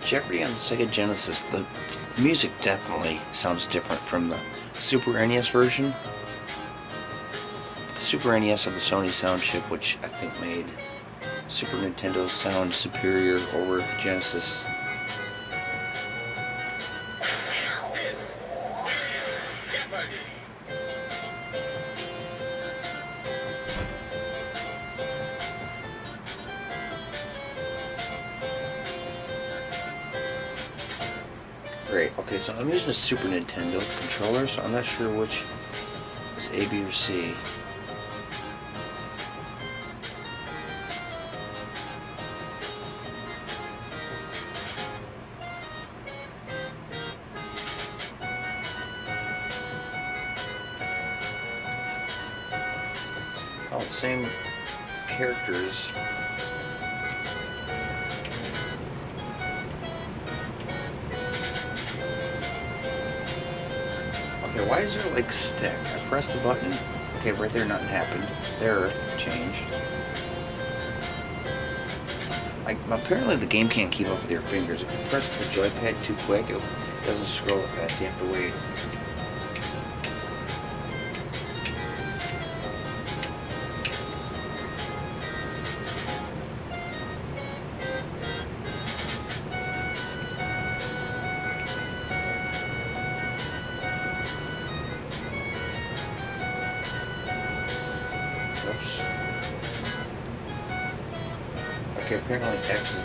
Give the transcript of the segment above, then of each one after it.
Jeopardy on the Sega Genesis, the music definitely sounds different from the Super NES version. The Super NES had the Sony sound chip, which I think made Super Nintendo sound superior over Genesis. Great, okay, so I'm using a Super Nintendo controller, so I'm not sure which is A, B, or C. Oh, same characters. Okay, why is there like stick? I pressed the button. Okay, right there nothing happened. There, changed. Apparently the game can't keep up with your fingers. If you press the joypad too quick, it doesn't scroll fast. You have to wait. Okay, apparently X is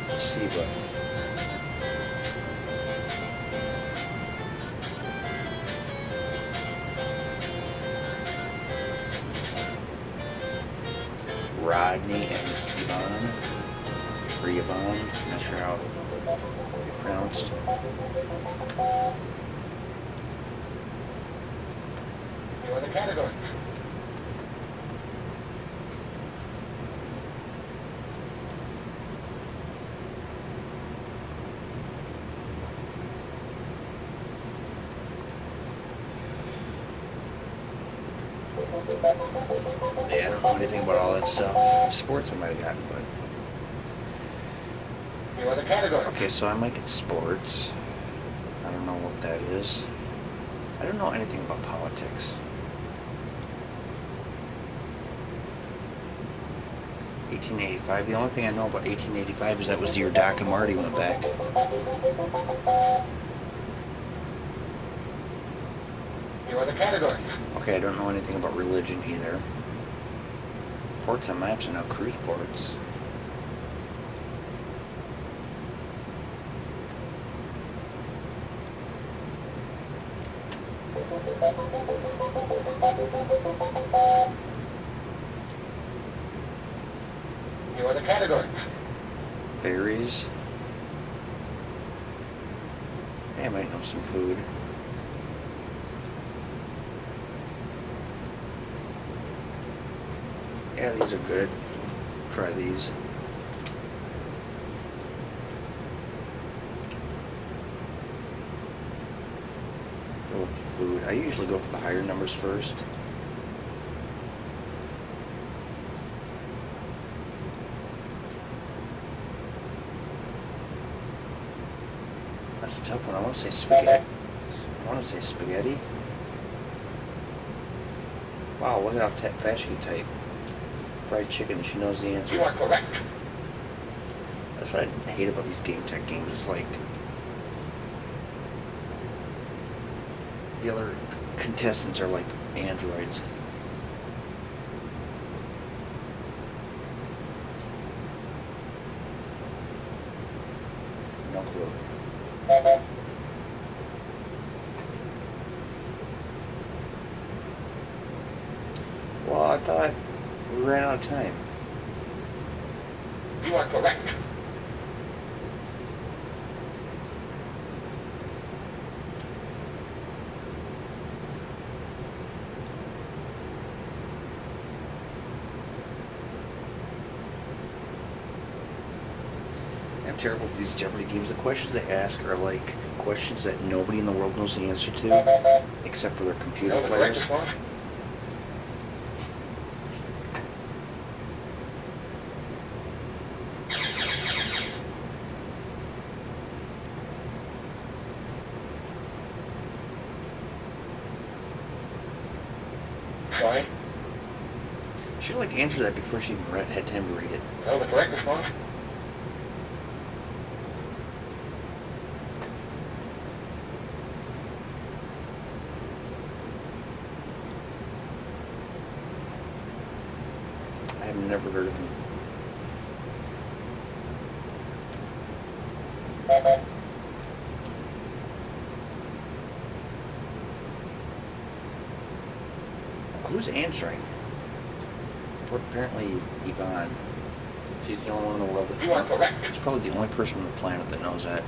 the C button. Rodney and Yvonne, or Yvonne, not sure how it's pronounced. You are the category. Yeah, I don't know anything about all that stuff. Sports I might have gotten, but... You are the category. Okay, so I might get sports. I don't know what that is. I don't know anything about politics. 1885. The only thing I know about 1885 is that was the year Doc and Marty went back. You are the category. Okay, I don't know anything about religion either. Ports on maps are now cruise ports. You are the category. Berries. Hey, I might know some food. Yeah, these are good. Try these. Go with food. I usually go for the higher numbers first. That's a tough one. I want to say spaghetti. Wow, look at how fast she can type. Fried chicken, she knows the answer. You are correct. That's what I hate about these GameTek games. It's like the other contestants are like androids. No clue. Well, I thought we ran out of time. You are correct. I'm terrible with these Jeopardy games. The questions they ask are like questions that nobody in the world knows the answer to, except for their computer You know the correct players. response? Sorry? She'd like answer that before she even had time to read it. No, the correct response? I've never heard of him. Who's answering? Apparently Yvonne. She's the only one in the world that... You are correct. She's probably the only person on the planet that knows that.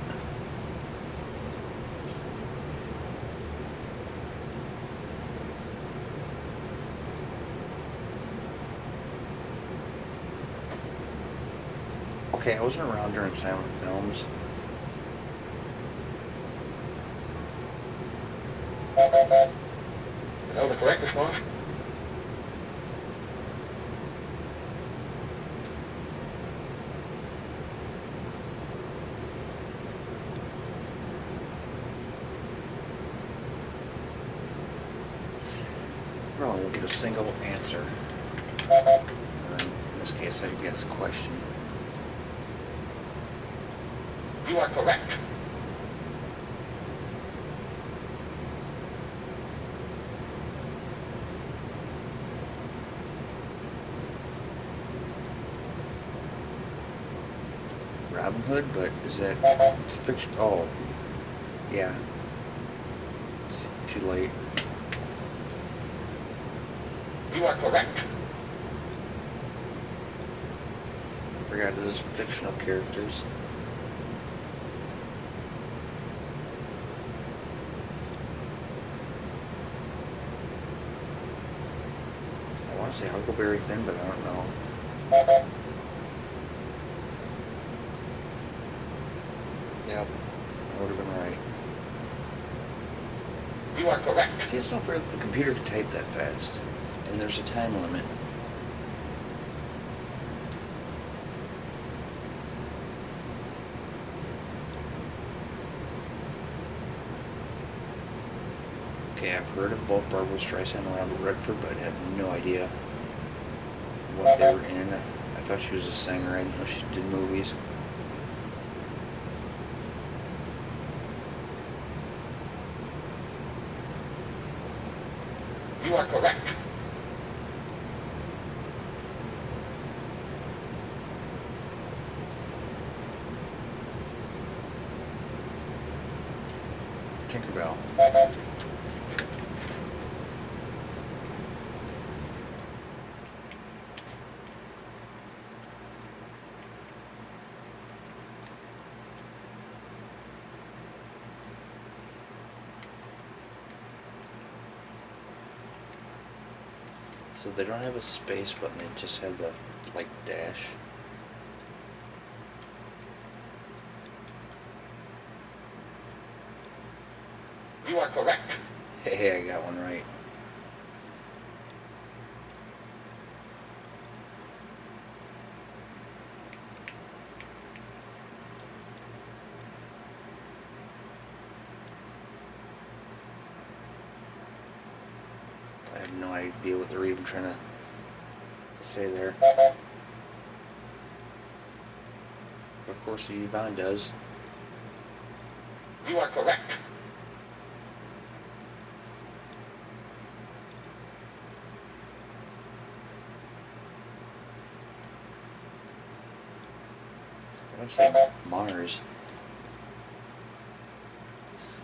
Okay, I wasn't around during silent films. No, the correct response? Probably won't get a single answer. Or in this case, I guess question. You are correct. Robin Hood, but is that... It's fiction... Oh. Yeah. It's too late. You are correct. I forgot those fictional characters. I want to say Huckleberry Finn, but I don't know. Yep, that would have been right. You are correct. See, it's not fair that the computer can type that fast. And there's a time limit. Okay, I've heard of both Barbara Streisand and Robert Redford, but I have no idea what they were in. I thought she was a singer. I didn't know she did movies. You are correct. Tinkerbell. So they don't have a space button, they just have the, like, dash. You are correct. Hey, I got one right. I have no idea what they're even trying to say there. Of course, Yvonne does. You are correct. I want to say Mars.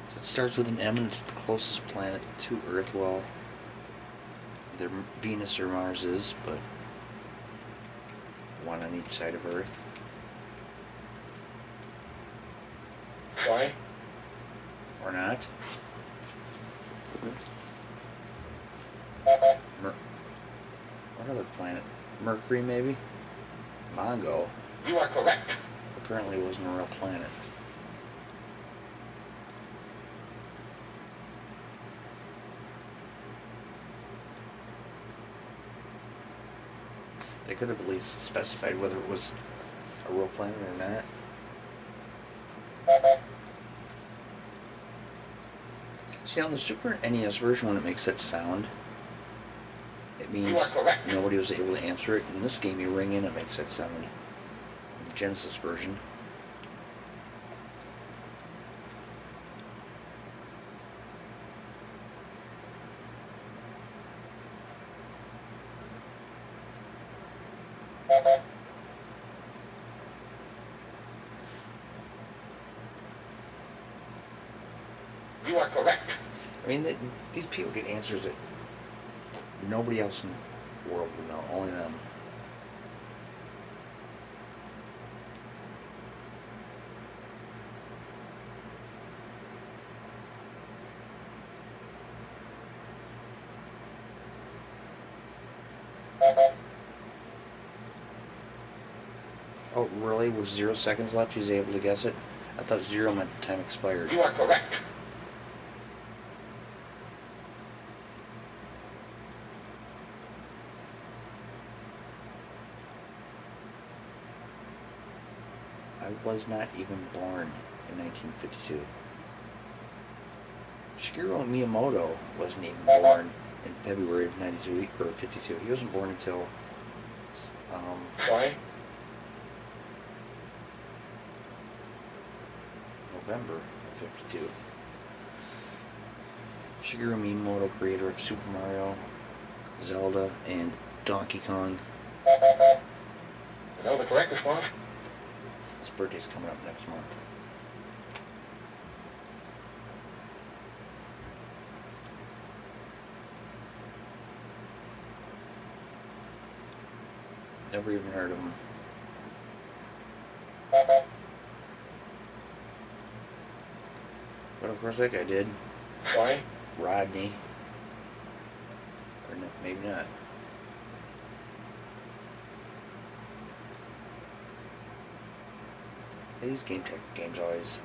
So it starts with an M and it's the closest planet to Earth. Well, either Venus or Mars is, but one on each side of Earth. Sorry? Or not. What other planet? Mercury, maybe? Mongo. You are correct. Apparently it wasn't a real planet. They could have at least specified whether it was a real planet or not. See, on the Super NES version, when it makes that sound, That You are means correct. nobody was able to answer it. In this game, you ring in, it makes that sound. In the Genesis version. You are correct. I mean, these people get answers that nobody else in the world would know, only them. Oh, really? With 0 seconds left, he's able to guess it? I thought 0 meant time expired. You are correct. I was not even born in 1952. Shigeru Miyamoto wasn't even born in February of 92 or 52. He wasn't born until Sorry? November of 52. Shigeru Miyamoto, creator of Super Mario, Zelda, and Donkey Kong. You know the correct response? His birthday's coming up next month. Never even heard of him. But of course that guy did. Sorry? Rodney. Or no, maybe not. These GameTek games always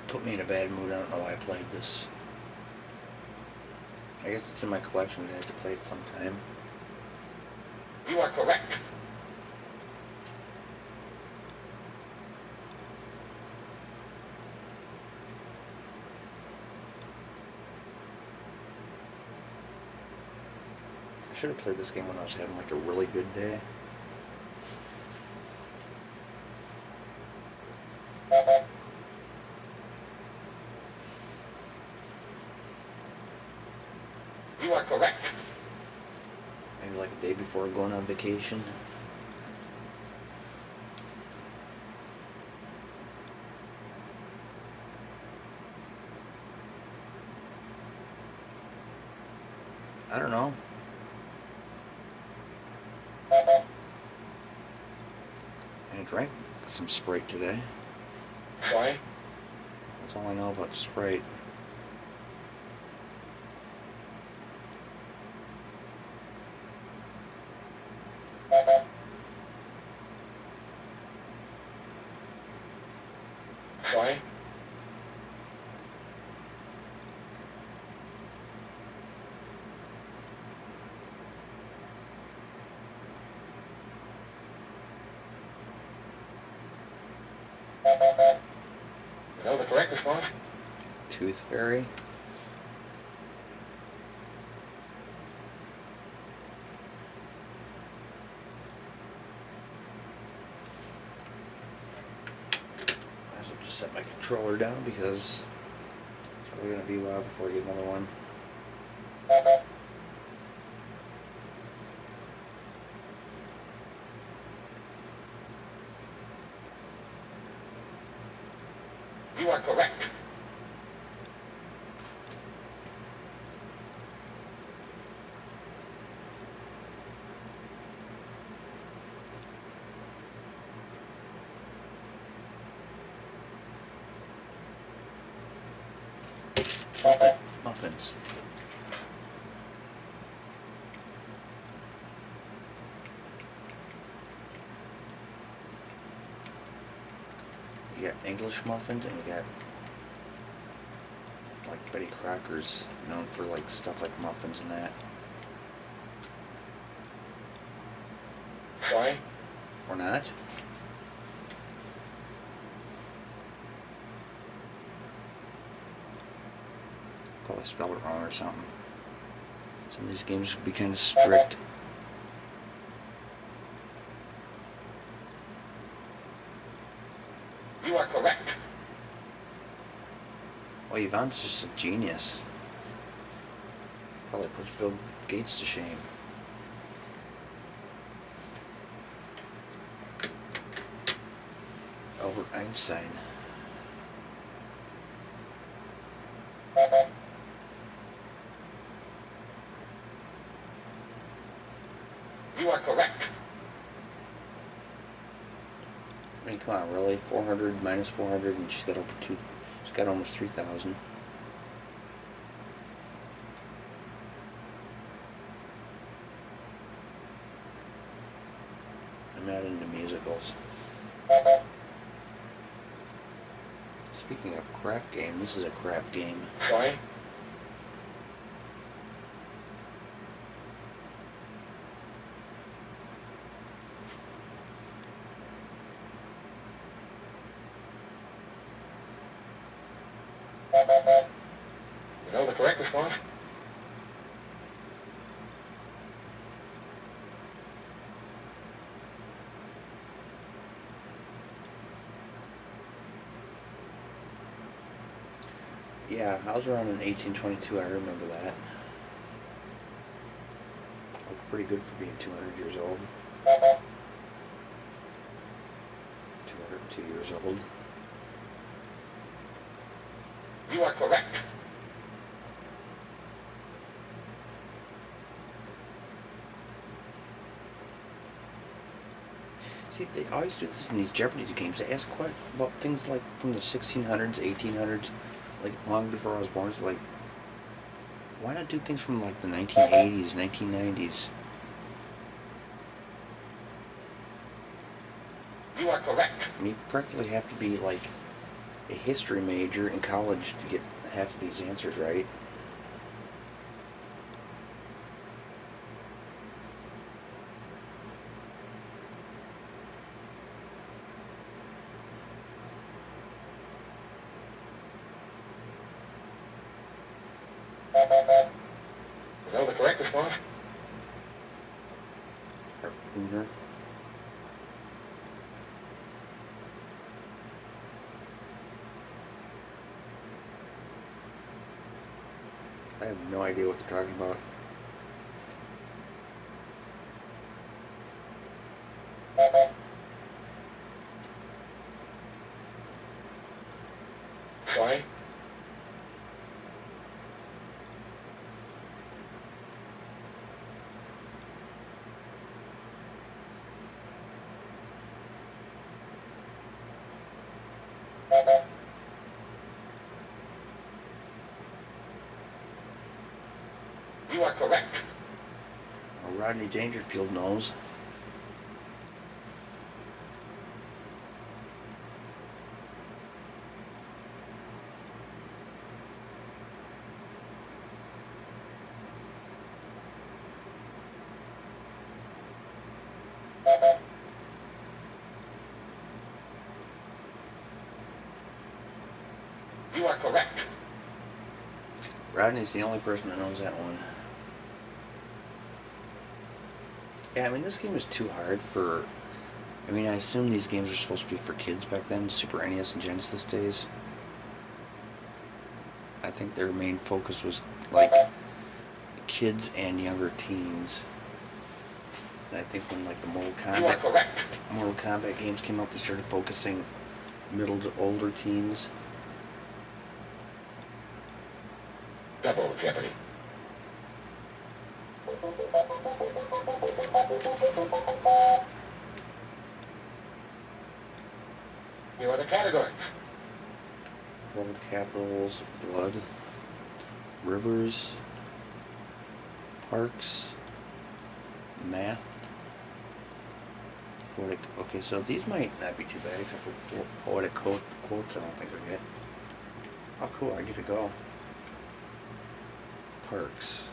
put me in a bad mood. I don't know why I played this. I guess it's in my collection. I had to play it sometime. You are correct. I should have played this game when I was having like a really good day. You are correct. Maybe like a day before going on vacation. I don't know. I drank some Sprite today. Sorry? That's all I know about Sprite. Sorry? You know the correct response? Tooth Fairy. Might as well just set my controller down because it's probably going to be a while before I get another one. You are correct. Muffins. You got English muffins and you got like Betty Crocker's, known for like stuff like muffins and that. Sorry? Or not? Probably spelled it wrong or something. Some of these games would be kind of strict. You are correct. Oh, Yvonne's just a genius. Probably puts Bill Gates to shame. Albert Einstein. You are correct. I mean, come on, really? 400 minus 400, and she's got over two. She's got almost 3,000. I'm not into musicals. Speaking of crap game, this is a crap game. Sorry. You know the correct response? Yeah, I was around in 1822, I remember that. Looked pretty good for being 200 years old. 202 years old. You are correct. See, they always do this in these Jeopardy games. They ask quite about things like from the 1600s, 1800s, like long before I was born. It's like, why not do things from like the 1980s, 1990s? You are correct. I mean, you practically have to be like a history major in college to get half of these answers right. You know the correct response? Harpooner. I have no idea what they're talking about. Sorry. You are correct. Well, Rodney Dangerfield knows. You are correct. Rodney's the only person that knows that one. Yeah, I mean, this game is too hard for... I mean, I assume these games are supposed to be for kids back then, Super NES and Genesis days. I think their main focus was, like, kids and younger teens. And I think when, like, the You are correct. Mortal Kombat games came out, they started focusing middle to older teens. Double Jeopardy. Here are the categories. World capitals, blood, rivers, parks, math, poetic. Okay, so these might not be too bad, except for poetic quotes. I don't think I get. Oh, cool! I get to go. Parks.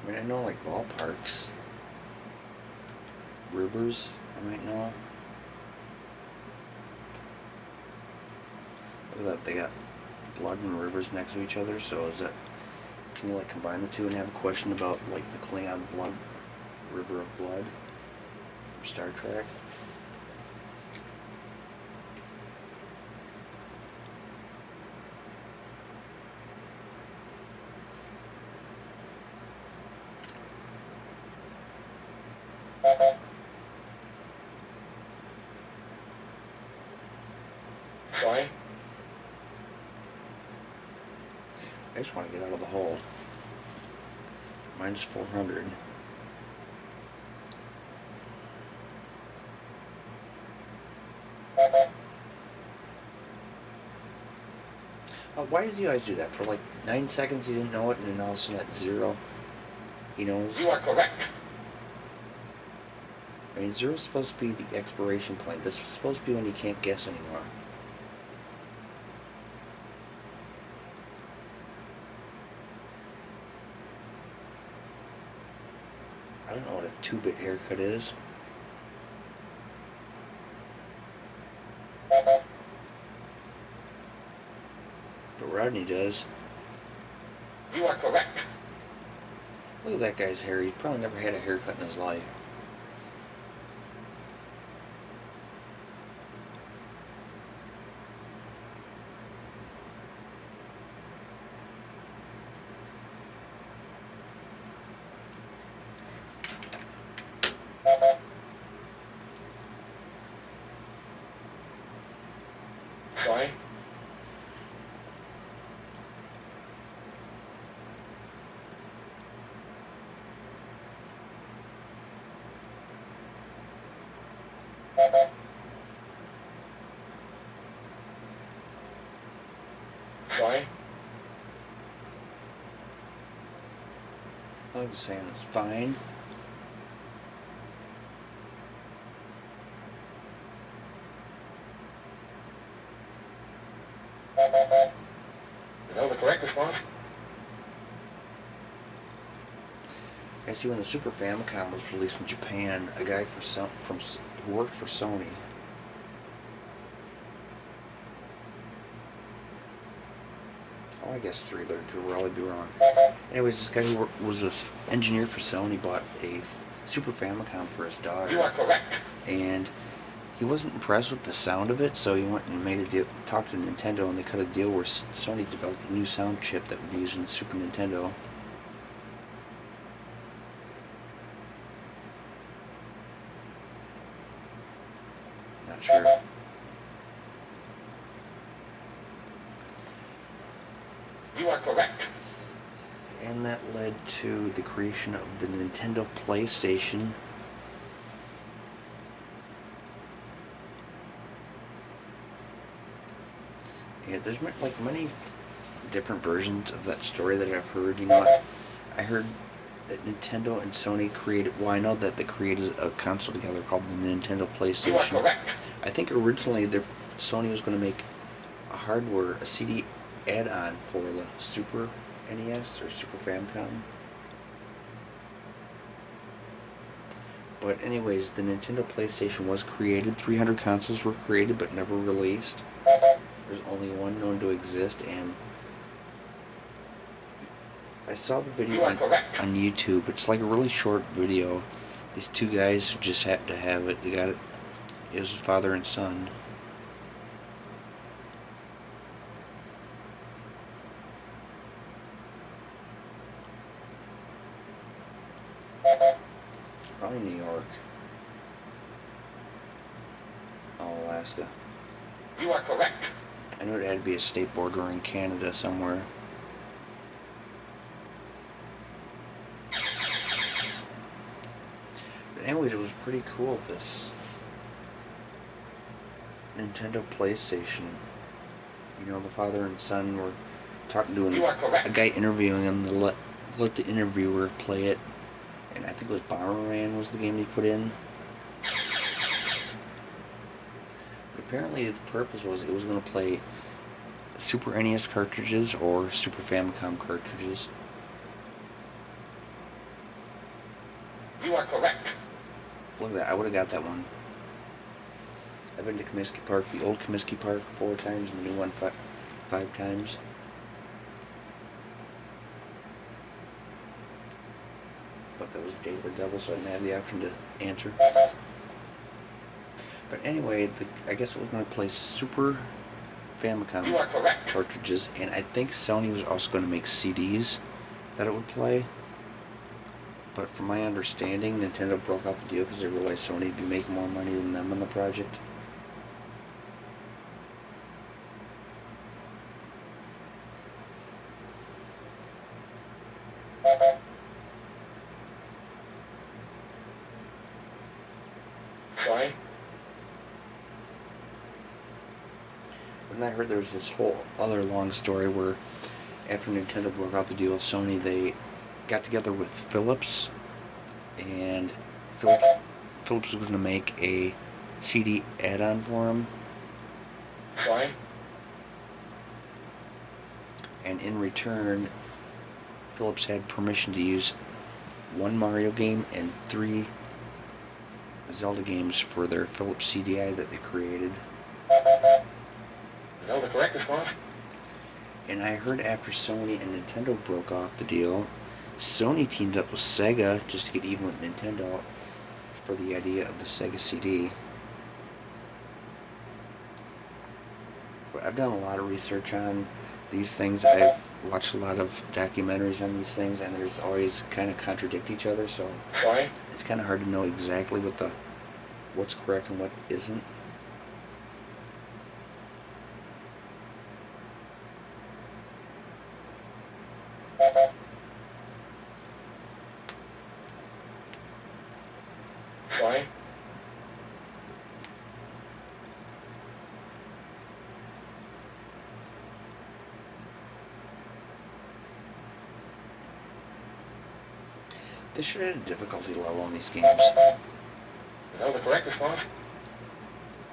I mean, I know like ballparks. Rivers, I might know. Look at that, they got blood and rivers next to each other, so is that Can you like combine the two and have a question about like the Klingon blood, River of Blood, from Star Trek? Sorry? I just want to get out of the hole. Mine's 400. Why does he always do that? For like 9 seconds he didn't know it, and then all of a sudden at 0, he knows? You are correct. I mean, 0 is supposed to be the expiration point. This is supposed to be when you can't guess anymore. I don't know what a 2-bit haircut is. But Rodney does. You are correct. Look at that guy's hair. He's probably never had a haircut in his life. Sorry? Sorry? I'm just saying it's fine. You know the correct response? I see when the Super Famicom was released in Japan, a guy who worked for Sony. Oh, I guess 3, but it could probably be wrong. Anyways, this guy who was an engineer for Sony bought a Super Famicom for his daughter. You are correct. And he wasn't impressed with the sound of it, so he went and made a deal, talked to Nintendo, and they cut a deal where Sony developed a new sound chip that would be used in the Super Nintendo. Not sure. You are correct. And that led to the creation of the Nintendo PlayStation. Yeah, there's like many different versions of that story that I've heard. You know, I heard that Nintendo and Sony created. Well, I know that they created a console together called the Nintendo You are PlayStation. correct. I think originally Sony was going to make a CD add-on for the Super NES or Super Famicom. But anyways, the Nintendo PlayStation was created. 300 consoles were created but never released. There's only one known to exist, and I saw the video on YouTube. It's like a really short video. These two guys who just happened to have it. They got it. It was father and son. Probably New York. Oh, Alaska. You are correct. I knew it had to be a state border in Canada somewhere. But anyways, it was pretty cool, this Nintendo PlayStation. You know, the father and son were talking to a guy interviewing him. Let the interviewer play it. And I think it was Bomberman was the game he put in. But apparently the purpose was it was going to play Super NES cartridges or Super Famicom cartridges. You are correct. Look at that, I would have got that one. I've been to Comiskey Park, the old Comiskey Park 4 times and the new one 5 times. but that was Date with the Devil, so I didn't have the option to answer. But anyway, I guess it was going to play Super Famicom You are correct. cartridges, and I think Sony was also going to make CDs that it would play. But from my understanding, Nintendo broke off the deal because they realized Sony would be making more money than them on the project. Sorry? And I heard there was this whole other long story where after Nintendo broke off the deal with Sony, they got together with Philips, and Philips was going to make a CD add-on for them, Sorry? and in return, Philips had permission to use 1 Mario game and 3 Zelda games for their Philips CDI that they created. You know the correct response? And I heard after Sony and Nintendo broke off the deal, Sony teamed up with Sega just to get even with Nintendo for the idea of the Sega CD. But I've done a lot of research on these things. I've watched a lot of documentaries on these things, and there's always kind of contradict each other, so Sorry? it's kind of hard to know exactly what's correct and what isn't. Sorry? They should have had a difficulty level on these games. You know the correct response?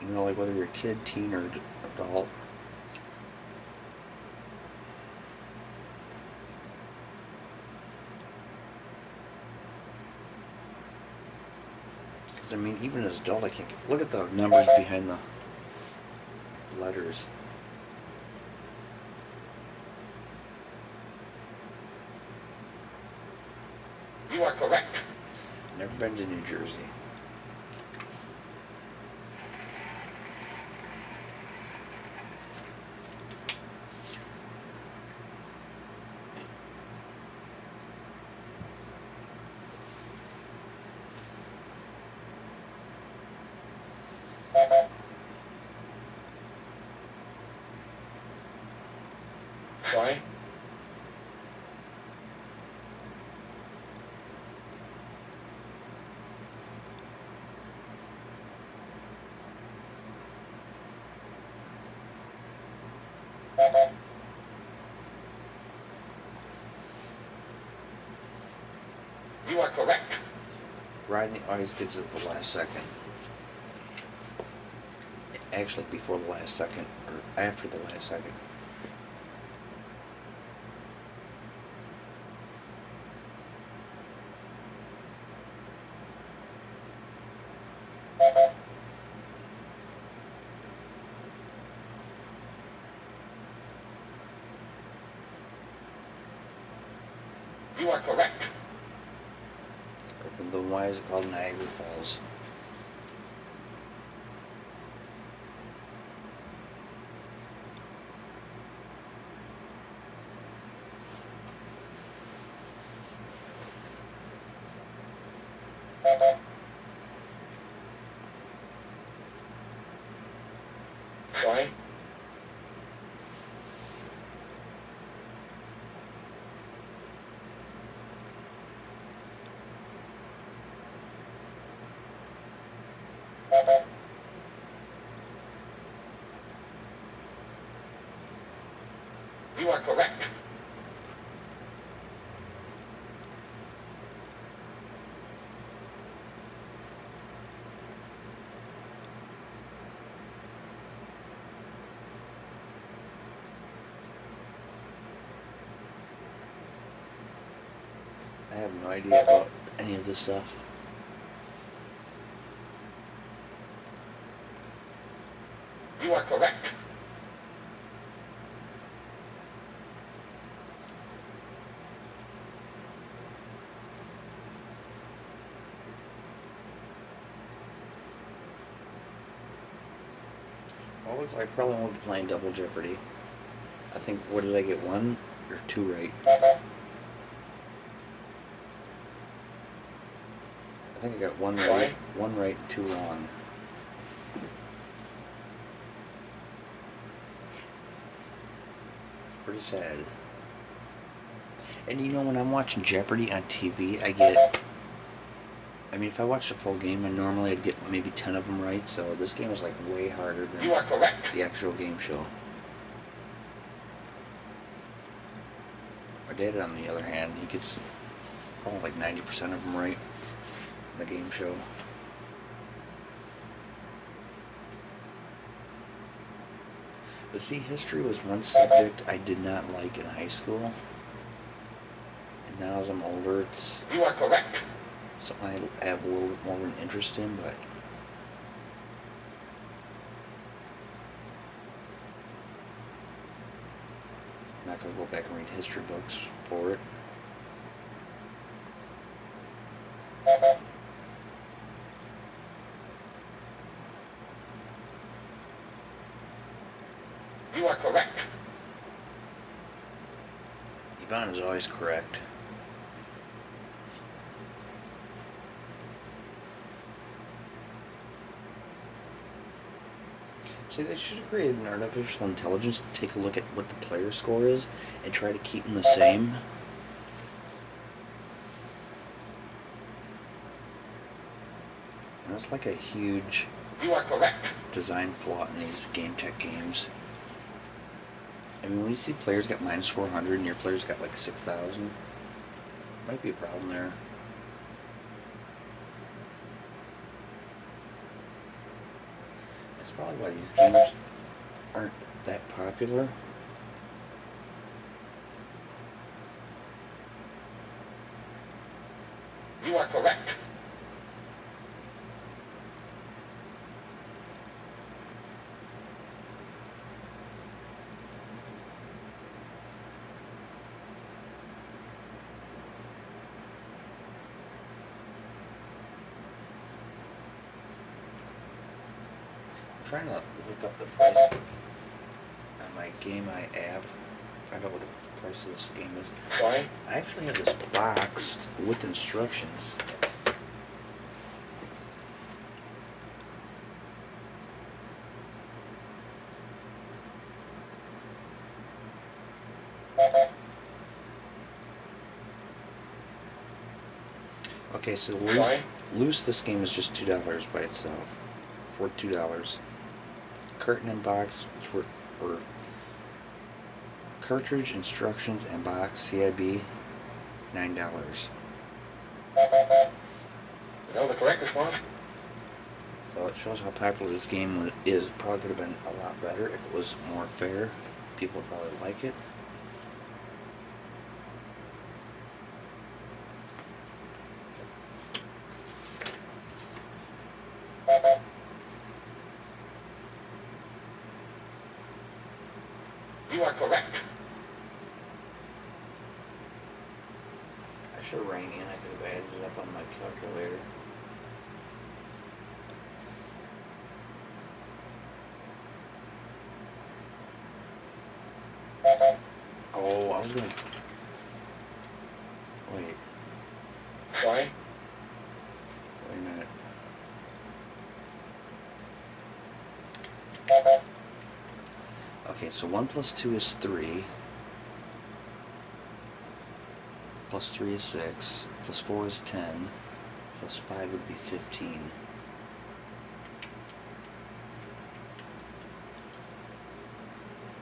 You know, like whether you're a kid, teen, or adult. Because, I mean, even as an adult, I can't look at the numbers behind the letters. You are correct. Never been to New Jersey. Sorry? You are correct. Rodney always gets it at the last second. Actually, before the last second, or after the last second. You are correct. Then why is it called Niagara Falls? Sorry? You are correct. I have no idea about any of this stuff. You are correct. Well, looks like I probably won't be playing Double Jeopardy. I think, what did I get, 1 or 2 right? I think I got 1 right and 2 wrong. Pretty sad. And you know, when I'm watching Jeopardy on TV, I mean, if I watched a full game, and normally I'd get maybe 10 of them right, so this game is like way harder than You are correct. the actual game show. My dad, on the other hand, he gets probably like 90% of them right in the game show. But see, history was one subject I did not like in high school. And now as I'm older, it's You are correct. something I have a little bit more of an interest in, but I'm not going to go back and read history books for it. You are correct. Yvonne is always correct. See, they should have created an artificial intelligence to take a look at what the player score is and try to keep them the same. And that's like a huge You are correct. design flaw in these GameTek games. I mean, when you see players got minus 400 and your players got like 6,000, might be a problem there. That's probably why these games aren't that popular. You are correct. I'm trying to look up the price on my Game Eye app, find out what the price of this game is. Sorry. I actually have this box with instructions. Okay, so loose this game is just $2 by itself. It's worth $2. Curtain and box, it's worth, or cartridge, instructions, and box, CIB, $9. Is that the correct response? So it shows how popular this game is. It probably could have been a lot better if it was more fair. People would probably like it. You are correct. I should have rang in. I could have added it up on my calculator. Oh, I was gonna. Wait. Sorry. Wait a minute. Okay, so 1 plus 2 is 3. Plus 3 is 6. Plus 4 is 10. Plus 5 would be 15.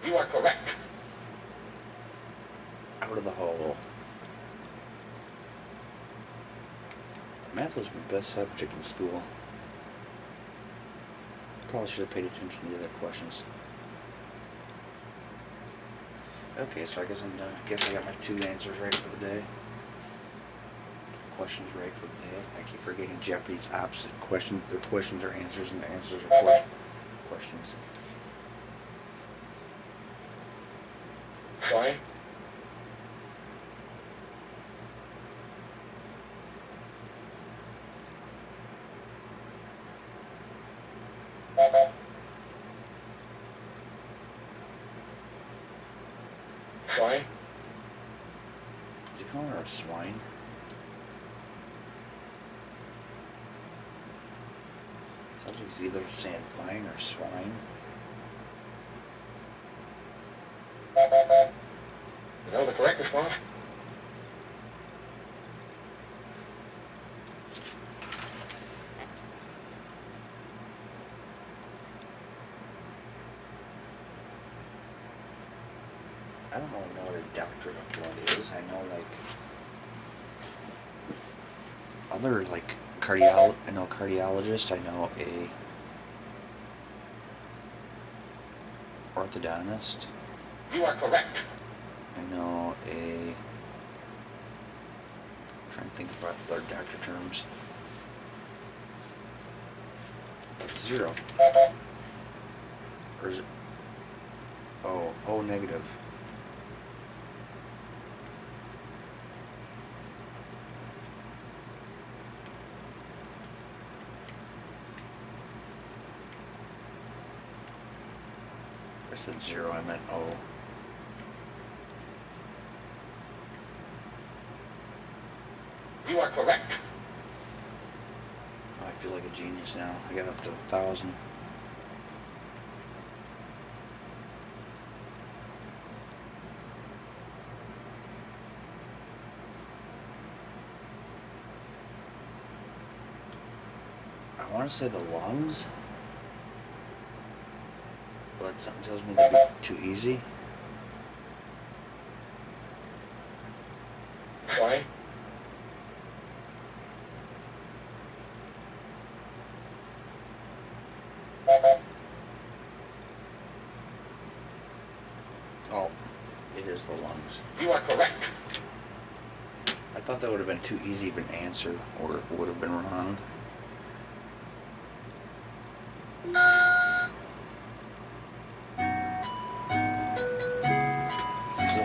You are correct. Out of the hole. Math was my best subject in school. Probably should have paid attention to the other questions. Okay, so I guess I'm done. I guess I got my 2 answers right for the day. Questions right for the day. I keep forgetting Jeopardy's opposite questions. Their questions are answers and their answers are questions. Sorry. calling her a swine? Somebody's either saying fine or swine. You know the correct response? I don't really know what a doctorate of blood is. I know like other like I know cardiologist, I know a orthodontist. You are correct. I know a I'm trying to think about other doctor terms. Zero. Or is it O negative. I said zero, I meant O. You are correct. Oh, I feel like a genius now. I got up to 1,000. I want to say the lungs, but something tells me that'd be too easy. Fine. Oh, it is the lungs. You are correct. I thought that would have been too easy of an answer, or it would have been wrong.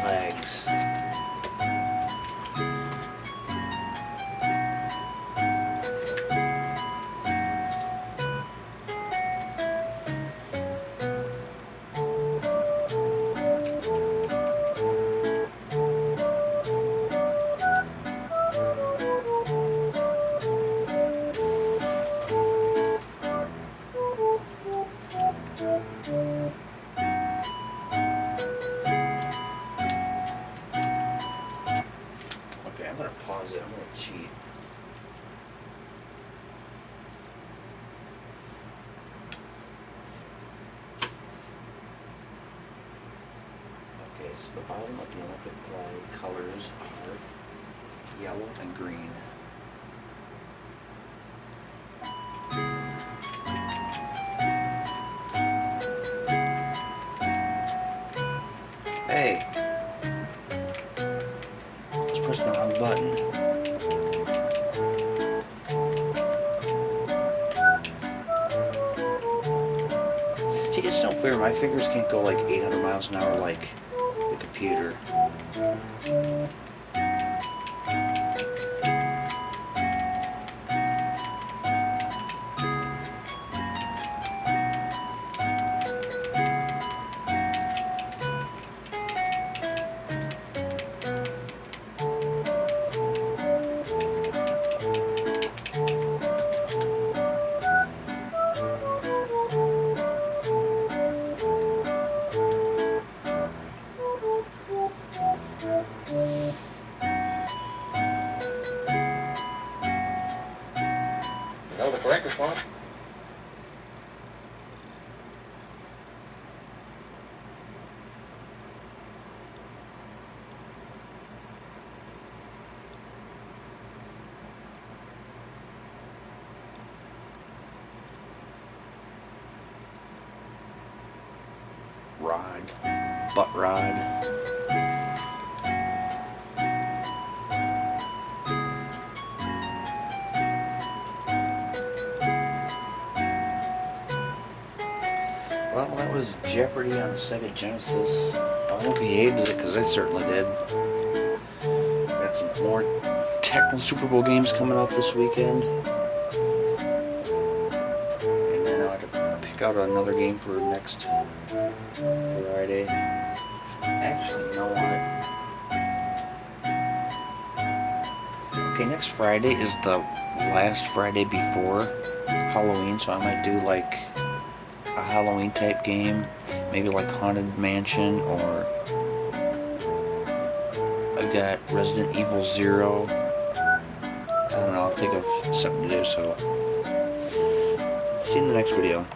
Flags. Okay, I'm gonna pause it. I'm gonna cheat. Okay, so the bottom of the Olympic flag colors are yellow and green. Hey! Just pressing the wrong button. See, it's no fair. My fingers can't go like 800 miles an hour like the computer. You know the correct response? Rod. Butt rod. Well, that was Jeopardy on the Sega Genesis. I hope you hated it, because I certainly did. Got some more Tecmo Super Bowl games coming up this weekend. And then I have to pick out another game for next Friday. Actually, you know what? Okay, next Friday is the last Friday before Halloween, so I might do like a Halloween type game, maybe like Haunted Mansion, or I've got Resident Evil 0. I don't know, I'll think of something to do, so see you in the next video.